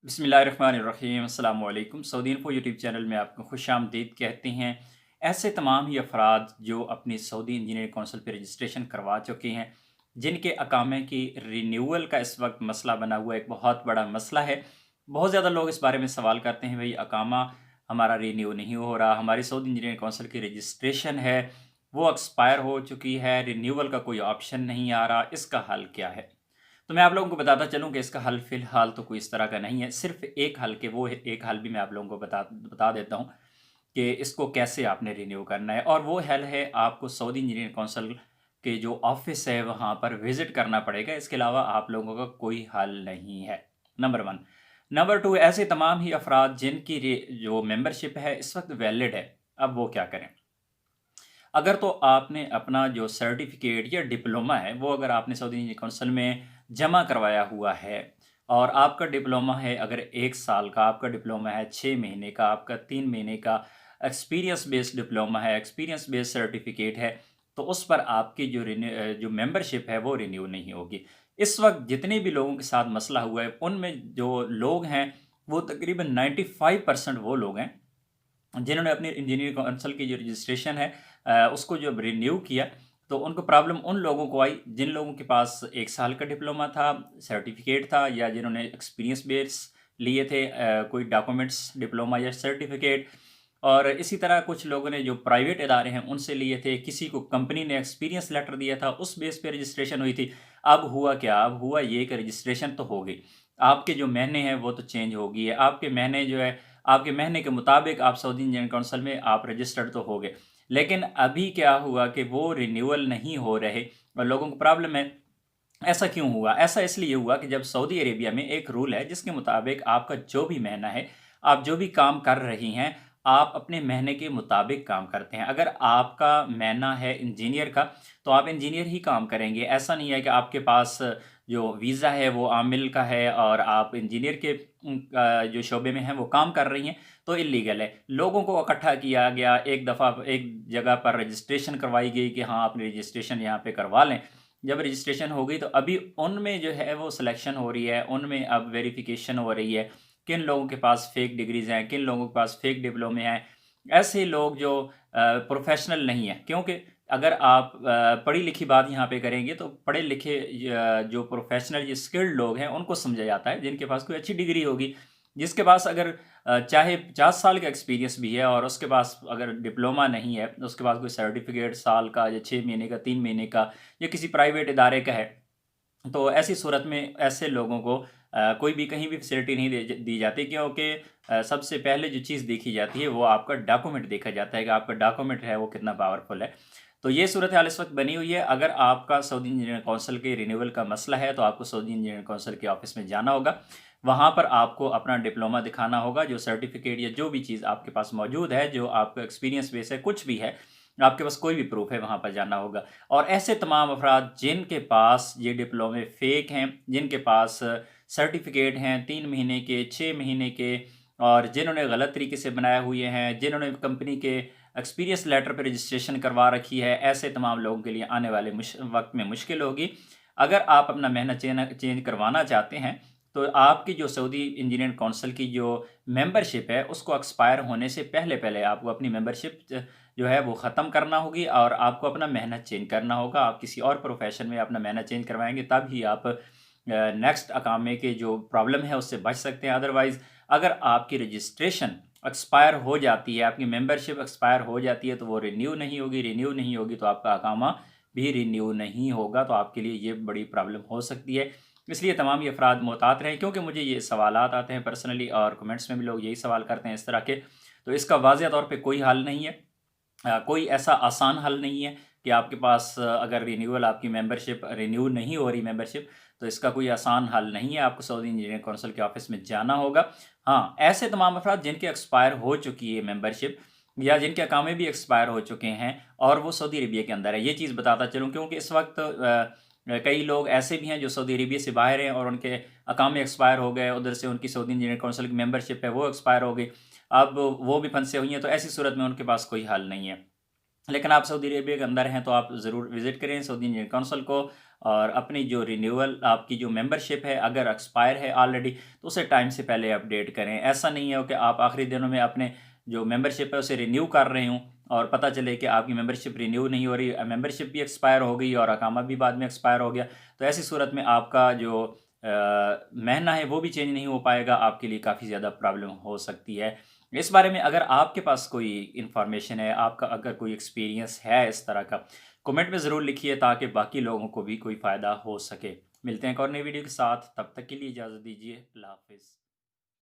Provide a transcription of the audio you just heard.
बिस्मिल्लाहिर्रहमानिर्रहीम अस्सलाम वालेकुम। सऊदी इन्फो यूट्यूब चैनल में आपको खुशामदीद कहते हैं। ऐसे तमाम ही अफराद जो अपनी सऊदी इंजीनियरिंग कौंसिल पे रजिस्ट्रेशन करवा चुके हैं, जिनके अकामे की रिन्यूअल का इस वक्त मसला बना हुआ है, एक बहुत बड़ा मसला है। बहुत ज़्यादा लोग इस बारे में सवाल करते हैं, भाई अकामा हमारा रिन्यू नहीं हो रहा, हमारी सऊदी इंजीनियरिंग कौंसिल की रजिस्ट्रेशन है वो एक्सपायर हो चुकी है, रिन्यूअल का कोई ऑप्शन नहीं आ रहा, इसका हल क्या है? तो मैं आप लोगों को बताता चलूँ कि इसका हल फ़िलहाल तो कोई इस तरह का नहीं है। सिर्फ़ एक हल के वो एक हल भी मैं आप लोगों को बता बता देता हूँ कि इसको कैसे आपने रिन्यू करना है, और वो हल है आपको सऊदी इंजीनियरिंग काउंसिल के जो ऑफ़िस है वहाँ पर विज़िट करना पड़ेगा। इसके अलावा आप लोगों का कोई हल नहीं है, नंबर 1। नंबर 2, ऐसे तमाम ही अफ़राद जिनकी रे जो मेंबरशिप है इस वक़्त वैलिड है, अब वो क्या करें? अगर तो आपने अपना जो सर्टिफिकेट या डिप्लोमा है वो अगर आपने सऊदी इंजीनियरिंग काउंसिल में जमा करवाया हुआ है, और आपका डिप्लोमा है अगर 1 साल का, आपका डिप्लोमा है 6 महीने का, आपका 3 महीने का एक्सपीरियंस बेस्ड डिप्लोमा है, एक्सपीरियंस बेस्ड सर्टिफिकेट है, तो उस पर आपकी जो मेंबरशिप है वो रिन्यू नहीं होगी। इस वक्त जितने भी लोगों के साथ मसला हुआ है उनमें जो लोग हैं वो तकरीबन 95% वो लोग हैं जिन्होंने अपनी इंजीनियरिंग काउंसिल की जो रजिस्ट्रेशन है उसको जब रिन्यू किया, तो उनको प्रॉब्लम उन लोगों को आई जिन लोगों के पास 1 साल का डिप्लोमा था, सर्टिफिकेट था, या जिन्होंने एक्सपीरियंस बेस लिए थे कोई डॉक्यूमेंट्स डिप्लोमा या सर्टिफिकेट। और इसी तरह कुछ लोगों ने जो प्राइवेट इदारे हैं उनसे लिए थे, किसी को कंपनी ने एक्सपीरियंस लेटर दिया था, उस बेस पे रजिस्ट्रेशन हुई थी। अब हुआ क्या? अब हुआ ये कि रजिस्ट्रेशन तो हो गई, आपके जो महीने हैं वो तो चेंज हो गई है, आपके महीने जो है आपके महीने के मुताबिक आप सऊदी इंजीनियरिंग काउंसिल में आप रजिस्टर्ड तो हो गए। लेकिन अभी क्या हुआ कि वो रिन्यूअल नहीं हो रहे और लोगों को प्रॉब्लम है। ऐसा क्यों हुआ? ऐसा इसलिए हुआ कि जब सऊदी अरेबिया में एक रूल है जिसके मुताबिक आपका जो भी महीना है, आप जो भी काम कर रही हैं, आप अपने महीने के मुताबिक काम करते हैं। अगर आपका महीना है इंजीनियर का, तो आप इंजीनियर ही काम करेंगे। ऐसा नहीं है कि आपके पास जो वीज़ा है वो आमिल का है और आप इंजीनियर के जो शोबे में हैं वो काम कर रही हैं, तो इल्लीगल है। लोगों को इकट्ठा किया गया, एक दफ़ा एक जगह पर रजिस्ट्रेशन करवाई गई कि हाँ, आप रजिस्ट्रेशन यहाँ पे करवा लें। जब रजिस्ट्रेशन हो गई तो अभी उनमें जो है वो सिलेक्शन हो रही है, उनमें अब वेरिफिकेशन हो रही है, किन लोगों के पास फेक डिग्रीज़ हैं, किन लोगों के पास फेक डिप्लोमे हैं। ऐसे लोग जो प्रोफेशनल नहीं हैं, क्योंकि अगर आप पढ़ी लिखी बात यहाँ पे करेंगे तो पढ़े लिखे जो प्रोफेशनल या स्किल्ड लोग हैं उनको समझा जाता है, जिनके पास कोई अच्छी डिग्री होगी, जिसके पास अगर चाहे 50 साल का एक्सपीरियंस भी है और उसके पास अगर डिप्लोमा नहीं है, उसके पास कोई सर्टिफिकेट साल का या 6 महीने का, 3 महीने का या किसी प्राइवेट इदारे का है, तो ऐसी सूरत में ऐसे लोगों को कोई भी कहीं भी फैसिलिटी नहीं दी जाती, क्योंकि सबसे पहले जो चीज़ देखी जाती है वो आपका डॉक्यूमेंट देखा जाता है कि आपका डॉक्यूमेंट है वो कितना पावरफुल है। तो ये सूरत हाल इस वक्त बनी हुई है। अगर आपका सऊदी इंजीनियरिंग काउंसिल के रिन्यूअल का मसला है तो आपको सऊदी इंजीनियरिंग काउंसिल के ऑफिस में जाना होगा। वहाँ पर आपको अपना डिप्लोमा दिखाना होगा, जो सर्टिफिकेट या जो भी चीज़ आपके पास मौजूद है, जो आपका एक्सपीरियंस बेस है, कुछ भी है, आपके पास कोई भी प्रूफ है, वहाँ पर जाना होगा। और ऐसे तमाम अफराद जिनके पास ये डिप्लोमे फ़ेक हैं, जिनके पास सर्टिफ़िकेट हैं 3 महीने के, 6 महीने के, और जिन्होंने गलत तरीके से बनाए हुए हैं, जिन्होंने कंपनी के एक्सपीरियंस लेटर पे रजिस्ट्रेशन करवा रखी है, ऐसे तमाम लोगों के लिए आने वाले वक़्त में मुश्किल होगी। अगर आप अपना मेहनत चेंज करवाना चाहते हैं, तो आपकी जो सऊदी इंजीनियरिंग काउंसिल की जो मेंबरशिप है, उसको एक्सपायर होने से पहले-पहले आपको अपनी मेंबरशिप जो है वो ख़त्म करना होगी और आपको अपना मेहनत चेंज करना होगा। आप किसी और प्रोफ़ेशन में अपना मेहनत चेंज करवाएँगे तब ही आप नेक्स्ट अकामे के जो प्रॉब्लम है उससे बच सकते हैं। अदरवाइज़ अगर आपकी रजिस्ट्रेशन एक्सपायर हो जाती है, आपकी मेंबरशिप एक्सपायर हो जाती है, तो वो रिन्यू नहीं होगी तो आपका अकामा भी रिन्यू नहीं होगा, तो आपके लिए ये बड़ी प्रॉब्लम हो सकती है। इसलिए तमाम ये अफ़राद मोहतात रहें, क्योंकि मुझे ये सवालात आते हैं पर्सनली और कमेंट्स में भी लोग यही सवाल करते हैं इस तरह के। तो इसका वाज़िह तौर पे कोई हल नहीं है। कोई ऐसा आसान हल नहीं है कि आपके पास अगर रिन्यूअल आपकी मेंबरशिप रिन्यू नहीं हो रही मेंबरशिप, तो इसका कोई आसान हल नहीं है, आपको सऊदी इंजीनियरिंग काउंसिल के ऑफ़िस में जाना होगा। हाँ, ऐसे तमाम अफ़राद जिनकी एक्सपायर हो चुकी है मेंबरशिप, या जिनके अकामे भी एक्सपायर हो चुके हैं और वो सऊदी अरबिया के अंदर है, ये चीज़ बताता चलूँ, क्योंकि इस वक्त कई लोग ऐसे भी हैं जो सऊदी अरबिया से बाहर हैं और उनके अकामे एक्सपायर हो गए, उधर से उनकी सऊदी इंजीनियरिंग काउंसिल की मेंबरशिप है वो एक्सपायर हो गई। अब वो भी फंसे हुई हैं, तो ऐसी सूरत में उनके पास कोई हल नहीं है। लेकिन आप सऊदी अरेबिया के अंदर हैं तो आप ज़रूर विज़िट करें सऊदी इंजीनियरिंग काउंसिल को, और अपनी जो रिन्यूअल आपकी जो मेंबरशिप है अगर एक्सपायर है ऑलरेडी तो उसे टाइम से पहले अपडेट करें। ऐसा नहीं हो कि आप आखिरी दिनों में अपने जो मेंबरशिप है उसे रिन्यू कर रहे हों और पता चले कि आपकी मेंबरशिप रिन्यू नहीं हो रही, मेंबरशिप भी एक्सपायर हो गई और अकामा भी बाद में एक्सपायर हो गया। तो ऐसी सूरत में आपका जो महीना है वो भी चेंज नहीं हो पाएगा, आपके लिए काफ़ी ज़्यादा प्रॉब्लम हो सकती है। इस बारे में अगर आपके पास कोई इन्फॉर्मेशन है, आपका अगर कोई एक्सपीरियंस है इस तरह का, कमेंट में ज़रूर लिखिए ताकि बाकी लोगों को भी कोई फ़ायदा हो सके। मिलते हैं एक और नई वीडियो के साथ, तब तक के लिए इजाज़त दीजिए। अल्लाह हाफ़िज़।